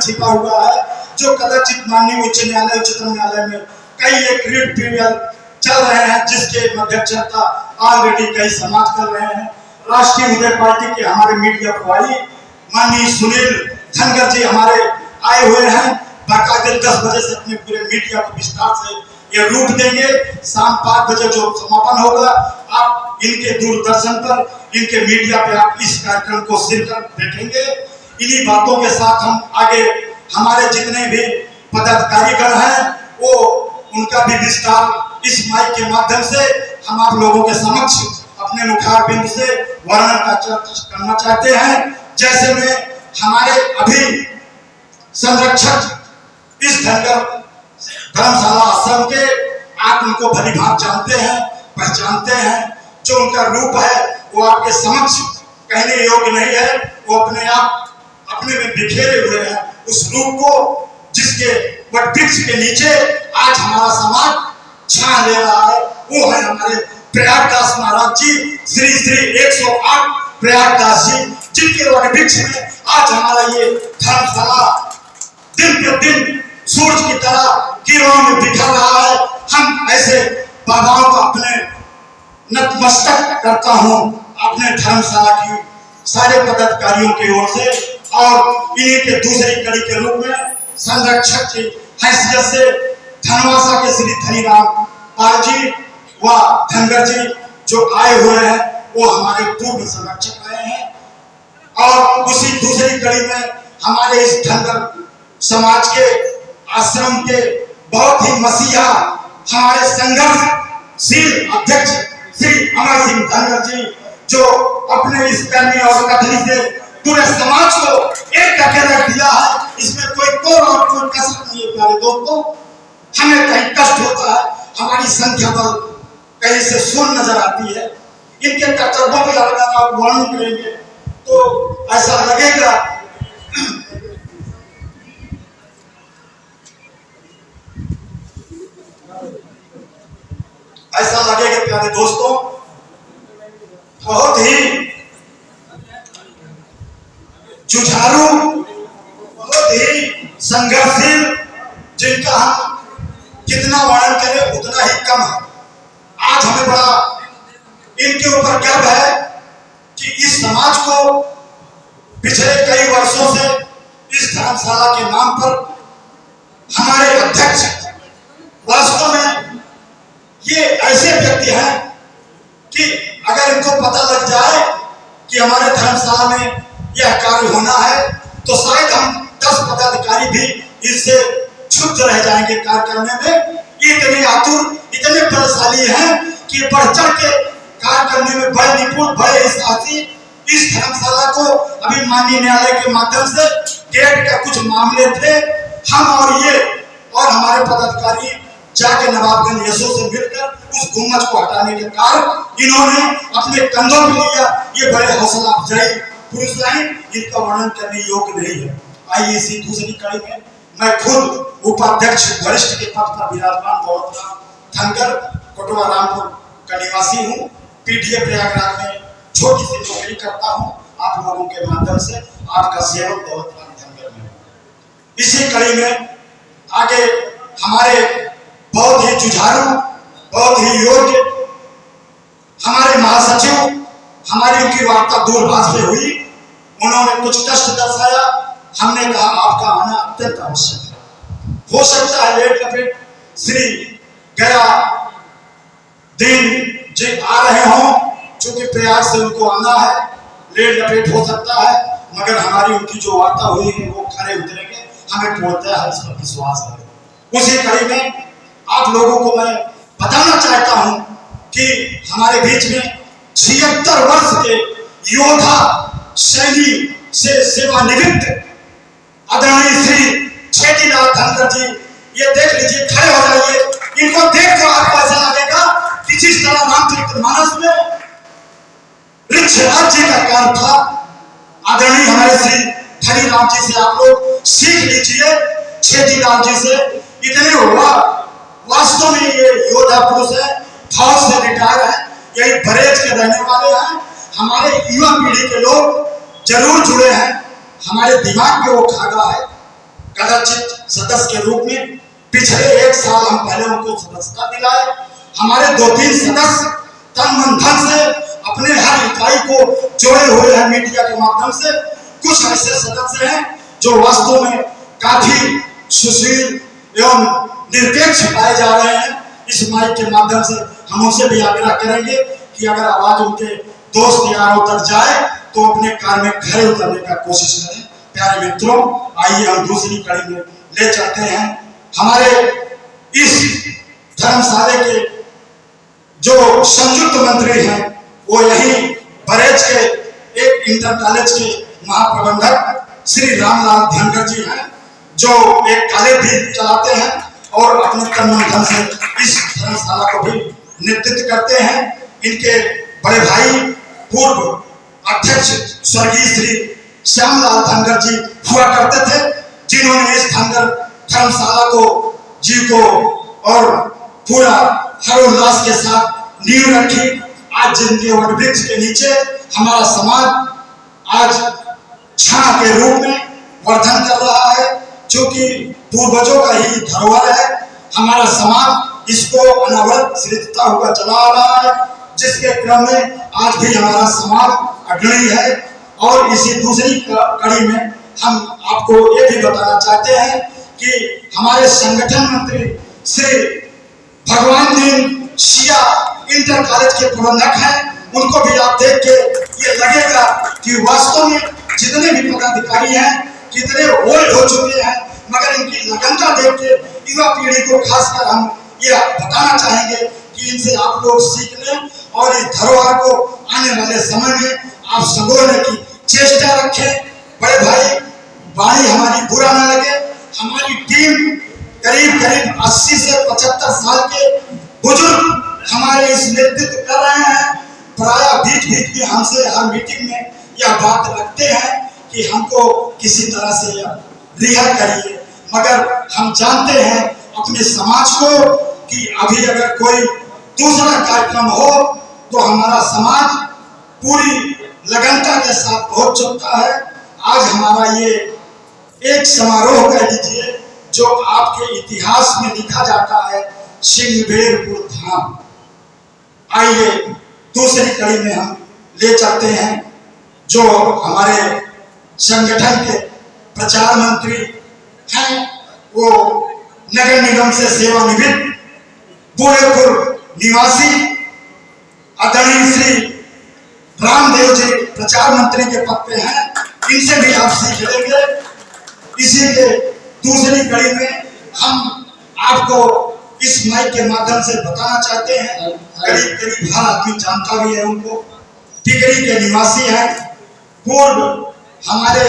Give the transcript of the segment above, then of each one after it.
छिपा हुआ है, जो कदाचित माननीय उच्च न्यायालय उच्चतम न्यायालय में कई एक रिट ट्रिब्यूनल चल रहे हैं, जिसके मध्यक्षता ऑलरेडी कई समाज कर रहे हैं। राष्ट्रीय उदय पार्टी के हमारे मीडिया प्रभारी माननीय सुनील धनगर जी हमारे आए हुए हैं, बाकायदे 10 बजे से अपने पूरे मीडिया को विस्तार से ये रूप देंगे। शाम 5 बजे जो समापन होगा, आप इनके दूरदर्शन पर, इनके मीडिया पे आप इस कार्यक्रम को सिरकर देखेंगे। इन्हीं बातों के साथ हम आगे हमारे जितने भी पदाधिकारीगण हैं, वो उनका भी विस्तार इस माइक के माध्यम से हम आप लोगों के समक्ष अपने मुखार बिंदु से वर्णन करना चाहते हैं। जैसे में हमारे अभी संरक्षक इस धनगर धर्मशाला आश्रम के, आप उनको भली भांति जानते हैं, पहचानते हैं। जो उनका रूप है वो आपके समक्ष कहने योग्य नहीं है, वो अपने आप अपने में बिखेरे हुए हैं। उस रूप को जिसके वृक्ष के नीचे आज हमारा समाज छा ले रहा है, वो है हमारे प्रयागदास महाराज जी, श्री श्री 108 प्रयागदास जी, जिनके वृक्ष में आज हमारा ये धर्मशाला दिन प्रतिदिन सूरज की तरह किरणों में बिखर रहा है। हम ऐसे बाबाओं को अपने नतमस्तक करता हूँ अपने धर्मशाला की सारे पदाधिकारियों की ओर से, और इन्हीं के दूसरी कड़ी के रूप में संरक्षक की हैसियत से धनवासा के श्री धनीराम पाल जी व धनगर जी जो आए हुए हैं, वो हमारे पूर्व संरक्षक रहे हैं। और उसी दूसरी कड़ी में हमारे इस धनगर समाज के आश्रम के बहुत ही मसीहा हमारे संघर्षशील अध्यक्ष श्री अमर सिंह धनगर जी, जो अपने इस कर्मी और कथनी से पूरे समाज को एक करके रख दिया है। इसमें कोई और कोई कसर नहीं है। प्यारे दोस्तों, हमें कहीं कष्ट होता है, हमारी संख्या बल कहीं से शून्य नजर आती है। इनके कर्तव्यों को अगर आप वर्णन करेंगे तो ऐसा लगेगा प्यारे दोस्तों, बहुत ही जुझारू, बहुत ही संघर्षशील, जिनका हम कितना वर्णन करें उतना ही कम है। आज हमें बड़ा इनके ऊपर गर्व है कि इस समाज को पिछले कई वर्षों से इस धर्मशाला के नाम पर हमारे अध्यक्ष वास्तव में ये ऐसे व्यक्ति हैं कि अगर इनको पता लग जाए कि हमारे धर्मशाला में यह कार्य होना है, तो शायद हम 10 पदाधिकारी भी इससे क्षुब्ध रह जाएंगे कार्य करने में। ये इतने आतुर, इतने बलशाली हैं कि बढ़ चढ़ के कार्य करने में बड़े निपुण, बड़े साथी। इस धर्मशाला को अभी माननीय न्यायालय के माध्यम से गेट का कुछ मामले थे, हम और ये और हमारे पदाधिकारी जाके नवाबगंज यशो से मिलकर उस गुम्मज को हटाने के कारण इन्होंने अपने कंधों में लिया। ये बड़े हौसला अफजाई पुरुष हैं, इनका वर्णन करने योग्य नहीं है। आइए इसी दूसरी कड़ी में मैं खुद उपाध्यक्ष वरिष्ठ के पद पर विराजमान दौलतराम धनगर कोटवा रामपुर का निवासी हूँ। पीटीए प्रयागराज में छोटी सी नौकरी करता हूँ। आप लोगों के माध्यम से आपका सेवक दौलतराम धनगर में। इसी कड़ी में आगे हमारे बहुत ही जुझारू, बहुत ही योग्य हमारे महासचिव, हमारी उनकी वार्ता दूरभाष से हुई। उन्होंने कुछ कष्ट दर्शाया। हमने कहा आपका आना अत्यंत आवश्यक है। हो सकता है लेट लपेट श्री गया दिन जी आ रहे हों, चूंकि प्रयास से उनको आना है, लेट लपेट हो सकता है, मगर हमारी उनकी जो वार्ता हुई है वो खरे उतरेंगे, हमें पूर्णतः इस पर विश्वास है। उसी कड़ी में आप लोगों को मैं बताना चाहता हूं कि हमारे बीच में 76 वर्ष के योद्धा सैनी से सेवानिवृत्त आदरणीय श्री छेदीलाल धनगर जी, ये देख लीजिए, खड़े हो जाइए। इनको देख कर आपको ऐसा लगेगा कि जिस तरह रामचरितमानस में वृक्ष राज्य का कार्य था, आदरणीय हमारे श्री धनीराम जी से आप लोग सीख लीजिए, छेदीलाल जी से। इतने हुआ, वास्तव में ये योद्धा पुरुष है, फौज से रिटायर है, यही बरेज के रहने वाले हैं। हमारे युवा पीढ़ी के लोग जरूर जुड़े हैं, हमारे दिमाग में वो खागा है। कदाचित सदस्य के रूप में पिछले 1 साल हम पहले उनको सदस्यता दिलाए। हमारे 2-3 सदस्य तन मन धन से अपने हर इकाई को जोड़े हुए हैं मीडिया के माध्यम से। कुछ ऐसे सदस्य हैं जो वास्तव में काफी सुशील एवं निरपेक्ष पाए जा रहे हैं। इस माइक के माध्यम से हम उनसे भी आग्रह करेंगे कि अगर आवाज उनके दोस्त यारों तक जाए तो अपने कार में खड़े उतरने का कोशिश करें। प्यारे मित्रों, आइए हम दूसरी कड़ी में ले चलते हैं। हमारे इस धर्मशाला के जो संयुक्त मंत्री हैं वो यही बरेज के एक इंटर कॉलेज के महाप्रबंधक श्री रामलाल धनगर जी हैं, जो एक कॉलेज भी चलाते हैं और अपने तन धन से इस धर्मशाला को भी नेतृत्व करते हैं। इनके बड़े भाई पूर्व अध्यक्ष स्वर्गीय श्री श्यामलाल धनगर जी हुआ करते थे, जिन्होंने इस धनगर धर्मशाला को और पूरा हरोल्लास के साथ नींव रखी। आज जिनके वटवृक्ष के नीचे हमारा समाज आज छाया के रूप में वर्धन कर रहा है, जो कि पूर्वजों का ही धरोहर है। हमारा समाज इसको अनवरत सृजता हुआ चला रहा है, जिसके क्रम में आज भी हमारा समाज अग्रणी है। और इसी दूसरी कड़ी में हम आपको ये भी बताना चाहते हैं कि हमारे संगठन मंत्री श्री भगवान दीन शिया इंटर कॉलेज के प्रबंधक हैं। उनको भी आप देख के ये लगेगा कि वास्तव में जितने भी पदाधिकारी हैं कितने ओल्ड हो चुके हैं, मगर इनकी लगनता देख के युवा पीढ़ी को खासकर हम ये बताना चाहेंगे कि इनसे आप लोग सीख लें और इस धरोहर को आने वाले समय में आप संजोने की चेष्टा रखें। बड़े भाई, वाणी हमारी बुरा न लगे, हमारी टीम करीब 80 से 75 साल के बुजुर्ग हमारे इस नेतृत्व कर रहे हैं। प्राय बीच में हमसे हर मीटिंग में यह बात रखते हैं कि हमको किसी तरह से रिहा करिए, मगर हम जानते हैं अपने समाज को कि अभी अगर कोई दूसरा कार्यक्रम हो तो हमारा समाज पूरी लगनता के साथ पहुंच चुका है। आज हमारा ये एक समारोह कह लीजिए जो आपके इतिहास में लिखा जाता है, सिंहबेरपुर धाम। आइए दूसरी कड़ी में हम ले चलते हैं जो हमारे संगठन के प्रचार मंत्री हैं, वो नगर निगम से सेवानिवृत्त बूढ़ेपुर निवासी आदरणीय श्री रामदेव जी प्रचार मंत्री के पद पे हैं। इनसे भी आप सीख लेंगे। इसी के दूसरी कड़ी में हम आपको इस माइक के माध्यम से बताना चाहते हैं, करीब हर आदमी जानता भी है उनको, टिकरी के निवासी हैं, पूर्व हमारे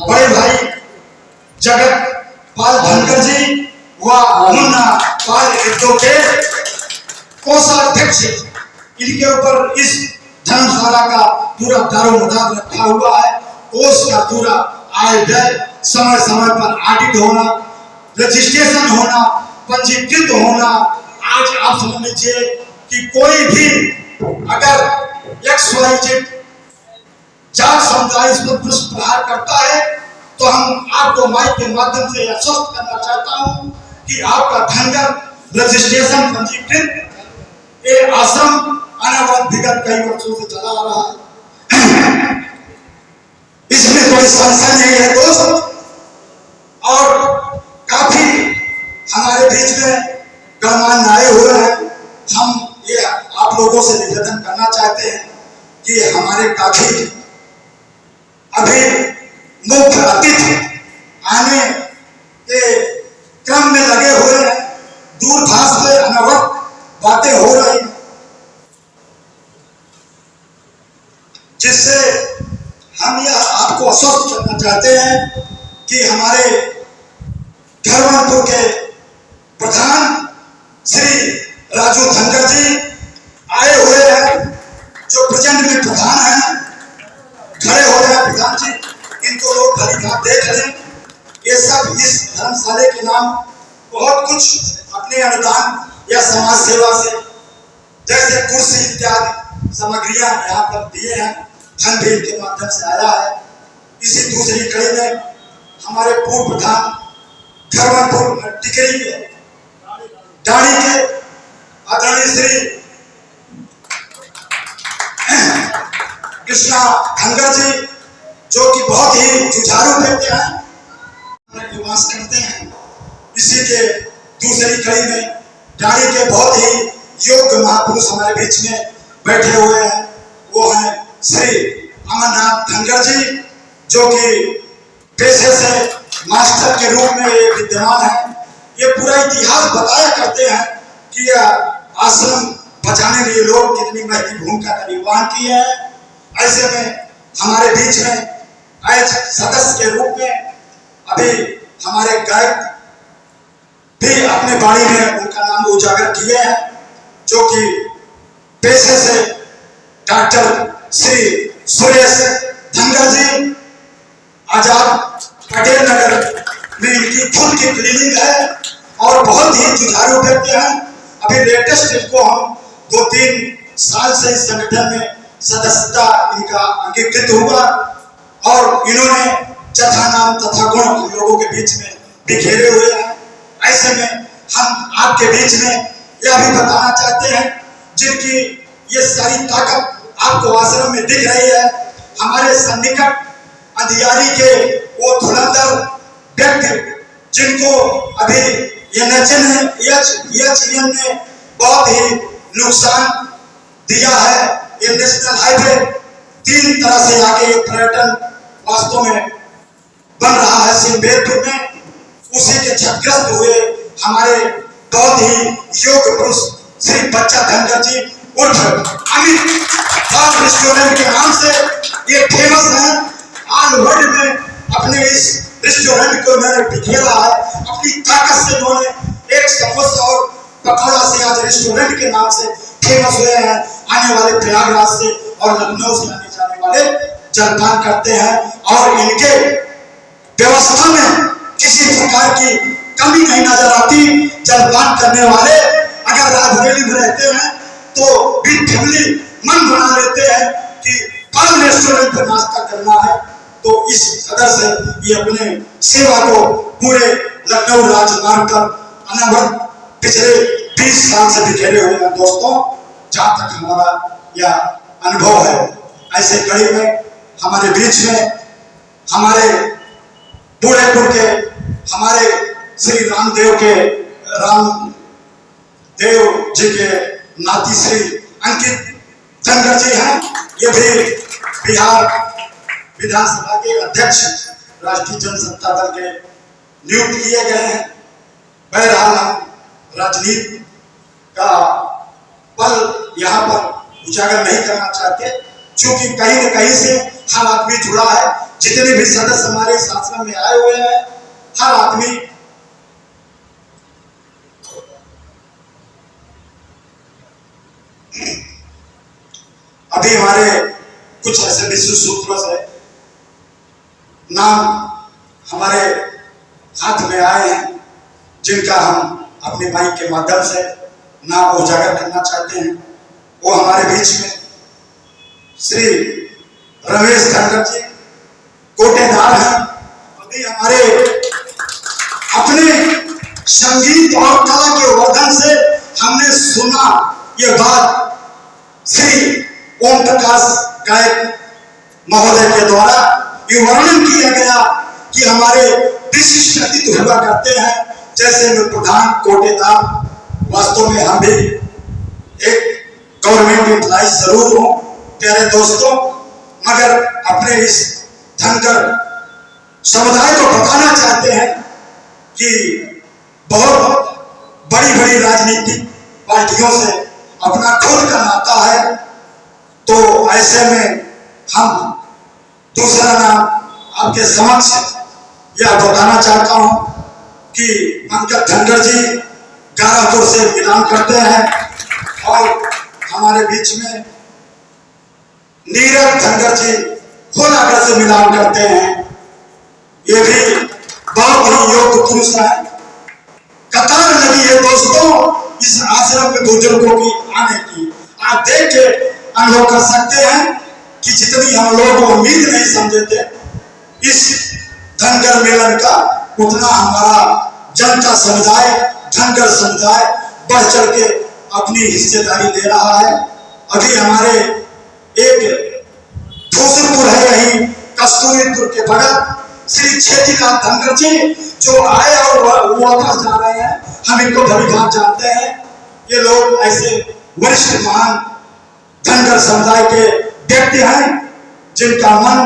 बड़े भाई जगत पाल धनगर जी व मुन्ना पाल के कोषाध्यक्ष, इनके ऊपर इस धर्मशाला का पूरा दारोमदार रखा हुआ है। कोष का पूरा आय व्यय समय समय पर ऑडिट होना, रजिस्ट्रेशन होना, पंजीकृत होना। आज आप समझ लीजिए कि कोई भी अगर XYZ जात समुदाय इस पर पुष्प प्रहार करता है तो हम आपको माइक के माध्यम से आश्वस्त करना चाहता हूं कि आपका धनगर रजिस्ट्रेशन पंजीकृत ये आश्रम अनावरत विगत कई वर्षों से चला आ रहा है। इसमें कोई संशय नहीं है दोस्त। और काफी हमारे बीच में गणमान्य आए हुए हैं। हम ये आप लोगों से निवेदन करना चाहते हैं कि हमारे काफी अभी मुख्य अतिथि आने के क्रम में लगे हुए हैं। दूरभाष पे अनवरत बातें हो रही, जिससे हम यह आपको आश्वस्त करना चाहते हैं कि हमारे धर्मपुर के प्रधान श्री राजू धनगर जी आए हुए हैं, जो प्रेजेंट में प्रधान हैं। खड़े हो जाए प्रधान जी, इनको लोग भली भांति देख लें। ये सब इस धर्मशाला के नाम बहुत कुछ अपने अनुदान या समाज सेवा से, जैसे कुर्सी इत्यादि सामग्रियां यहाँ पर दिए हैं, धन भी के माध्यम से आया है। इसी दूसरी कड़ी में हमारे पूर्व प्रधान खरवनपुर टिकरी के डाणी के आदरणीय श्री कृष्णा धनगर जी, जो कि बहुत ही जुझारू व्यक्ति हैं, निवास करते हैं। इसी के दूसरी कड़ी में डाणी के बहुत ही योग्य महापुरुष हमारे बीच में बैठे हुए हैं। वो हैं श्री अमरनाथ धनगर जी, जो कि पेशे से मास्टर के रूप में विद्यमान है। ये पूरा इतिहास बताया करते हैं कि यह आश्रम बचाने में ये लोग कितनी महत्वपूर्ण भूमिका का निर्वहन किए हैं। ऐसे में हमारे बीच में आज सदस्य के रूप में अभी हमारे गायक भी अपने बाणी में उनका नाम उजागर किए हैं, जो कि पेशे से डॉक्टर श्री सुरेश धनगर जी आजाद पटेल नगर में इनकी खुद की क्लिनिक है और बहुत ही जुझारू व्यक्ति हैं। अभी लेटेस्ट इनको हम 2-3 साल से इस संगठन में सदस्यता इनका अंगीकृत हुआ और इन्होंने जथा नाम तथा गुण हम लोगों के बीच में बिखेरे हुए हैं। ऐसे में हम आपके बीच में यह भी बताना चाहते हैं, जिनकी ये सारी ताकत आपको आश्रम में दिख रही है, हमारे सन्निकट अधिकारी के वो धुरंधर व्यक्ति जिनको अभी NHAI ने बहुत ही नुकसान दिया है। ये नेशनल हाईवे 3 तरह से आगे एक पर्यटन वास्तव में बन रहा है सिंबेरपुर में, उसी के क्षतिग्रस्त हुए हमारे बहुत ही योग्य पुरुष श्री बच्चा धनगर जी उर्फ अमित बाल रेस्टोरेंट के नाम से ये फेमस है। ऑल वर्ल्ड में अपने इस रेस्टोरेंट को उन्होंने बिखेरा है। अपनी ताकत से उन्होंने एक समोसा और पकौड़ा से आज रेस्टोरेंट के नाम से फेमस हुए हैं। आने वाले प्रयागराज से और लखनऊ से आने जाने वाले जलपान करते हैं और इनके व्यवस्था में किसी प्रकार की कमी नहीं नजर आती। जलपान करने वाले अगर राजबेली में रहते हैं तो भी फैमिली मन बना लेते हैं कि कल रेस्टोरेंट पर नाश्ता करना है। तो इस कदर से ये अपने सेवा को पूरे लखनऊ राजमार्ग पर अनवरत पिछले 20 साल से बिखेरे हुए हैं। दोस्तों, जहाँ तक हमारा यह अनुभव है, ऐसे कड़ी में हमारे बीच में हमारे बूढ़ेपुर के हमारे श्री रामदेव जी के नाती श्री अंकित धनगर जी हैं। ये भी बिहार विधानसभा के अध्यक्ष राष्ट्रीय जनसत्ता दल के नियुक्त किए गए हैं। बहरहाल हम राजनीति का पल यहाँ पर उजागर नहीं करना चाहते, क्योंकि कहीं न कहीं से हर आदमी जुड़ा है। जितने भी सदस्य हमारे इस आश्रम में आए हुए हैं, हर आदमी अभी हमारे कुछ ऐसे विशेष सूत्रों से नाम हमारे हाथ में आए हैं, जिनका हम अपने माइक के माध्यम से नाम उजागर करना चाहते हैं। वो हमारे बीच में श्री रमेश धनगर जी कोटेदार हैं। अभी हमारे अपने संगीत और कला के वर्धन से हमने सुना ये बात श्री ओम प्रकाश गायक महोदय के द्वारा ये वर्णन किया गया कि हमारे विशिष्ट अतिथि हुआ करते हैं, जैसे में प्रधान कोटेदार। वास्तव में हम भी एक गवर्नमेंट एम्प्लॉय जरूर हूं प्यारे दोस्तों, मगर अपने इस धनगर समुदाय को बताना चाहते हैं कि बहुत बड़ी बड़ी राजनीतिक पार्टियों से अपना खुद का नाता है। तो ऐसे में हम दूसरा नाम आपके समक्ष यह बताना चाहता हूं कि अंकित धनगर जी गारापुर से बिलोंग करते हैं और हमारे बीच में नीरज धनगर जी होलागढ़ से बिलोंग करते हैं। ये भी बहुत ही योग्य पुरुष है। कतार लगी है दोस्तों इस आश्रम में बुजुर्गों की आने की। आप देख के अनुभव कर सकते हैं कि जितनी हम लोग उम्मीद नहीं समझे थे इस धनगर मेलन का, उतना हमारा जनता समुदाय, धनगर समुदाय बढ़ चढ़ के अपनी हिस्सेदारी ले रहा है। अभी हमारे एक धूसरपुर है, यही कस्तूरीपुर के बगल, श्री छेतीलाल धनगर जी जो आए और वापस जा रहे हैं, हम इनको भलीभांति जानते हैं। ये लोग ऐसे वरिष्ठ महान धनगर समुदाय के व्यक्ति हैं जिनका मन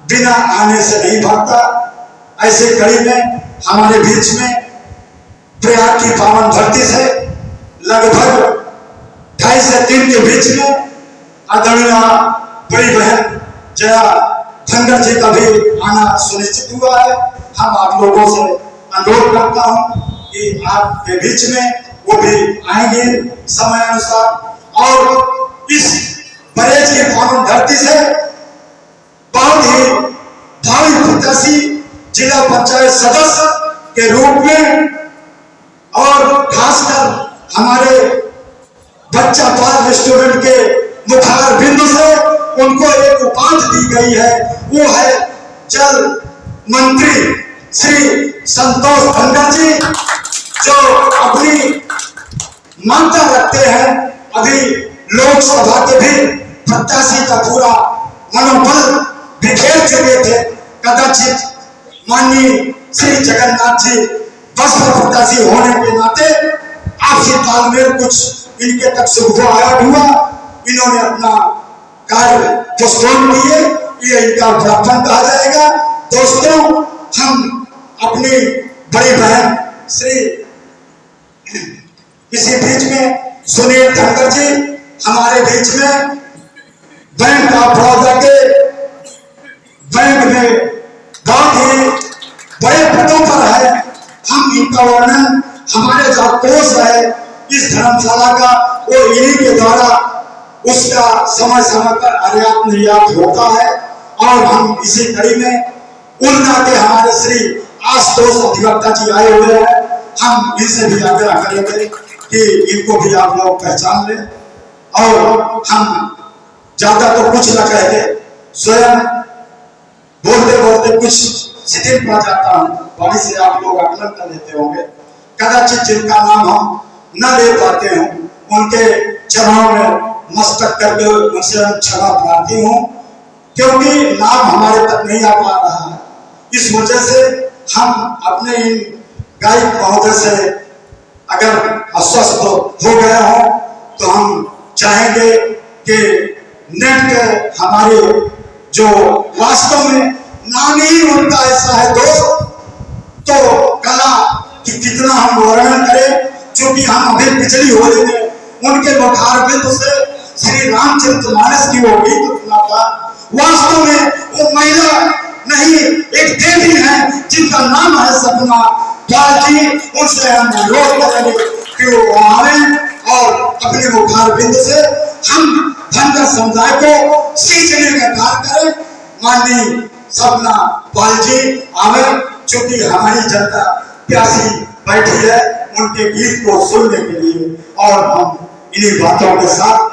बिना आने से नहीं भागता। ऐसे कड़ी में हमारे बीच में प्रयाग की पावन धरती से लगभग 2.5 से 3 के बीच में आदरणीय बड़ी बहन जया धनगर जी का भी आना सुनिश्चित हुआ है। हम आप लोगों से अनुरोध करता हूं कि आपके बीच में वो भी आएंगे समय अनुसार। और इस बरेज की पावन धरती से बहुत ही भावी प्रत्याशी जिला पंचायत सदस्य के रूप में और खासकर हमारे बच्चा पाल रेस्टोरेंट के मुखार बिंदु से उनको एक उपाधि दी गई है, वो है जल मंत्री श्री संतोष धनगर जी, जो अपनी मान्यता रखते हैं। अभी लोकसभा के भी प्रत्याशी का पूरा मनोबल बिखेर चुके थे। कदाचित माननीय श्री जगन्नाथ जी बसपा प्रत्याशी होने के नाते आपसी तालमेल कुछ इनके तक सुविधा आया हुआ, इन्होंने अपना कार्य पोस्टपोन किए, ये इनका बड़प्पन कहा जाएगा। दोस्तों, हम अपनी बड़ी बहन श्री इसी बीच में सुनील धनगर जी हमारे बीच में बैंक ऑफ बड़ौदा के बैंक में बहुत ही बड़े पदों पर है। हम इनका वर्णन हमारे जो कोष है इस धर्मशाला का, वो इन्हीं के द्वारा उसका समय समय पर आयात निर्यात होता है। और हम इसी कड़ी में उन्ना के हमारे श्री आशुतोष अधिवक्ता जी आए हुए हैं। हम इनसे भी आग्रह करेंगे कि इनको भी आप लोग पहचान लें। और हम ज्यादा तो कुछ न कहते, स्वयं बोलते बोलते कुछ शिथिल पड़ जाता हूँ, वहीं से आप लोग आकलन कर लेते होंगे। कदाचित जिनका नाम हम न ले पाते हों, उनके चरणों में मस्तक करके उनसे क्षमा प्रार्थी हूँ, क्योंकि नाम हमारे तक नहीं आ पा रहा है। इस वजह से हम अपने इन गायक महोदय से अगर अस्वस्थ हो गए हो तो हम चाहेंगे कि नेट के हमारे जो वास्तव में नाम ही उनका ऐसा है दोस्त, तो कला कि कितना हम वर्णन करें, क्योंकि हम अभी पिछली होली में उनके मुखार बिंदु से श्री रामचरितमानस की वो गीत सुना था। वास्तव में वो महिला नहीं, एक देवी है जिनका नाम है सपना पाल जी। उनसे हम अनुरोध करेंगे कि वो आए और अपने मुखार बिंदु से हम धनगर समुदाय को सींचने का कार्य करें। माननीय सपना पाल जी आवे, चूंकि हमारी जनता प्यासी बैठी है उनके गीत को सुनने के लिए। और हम इन्हीं बातों के साथ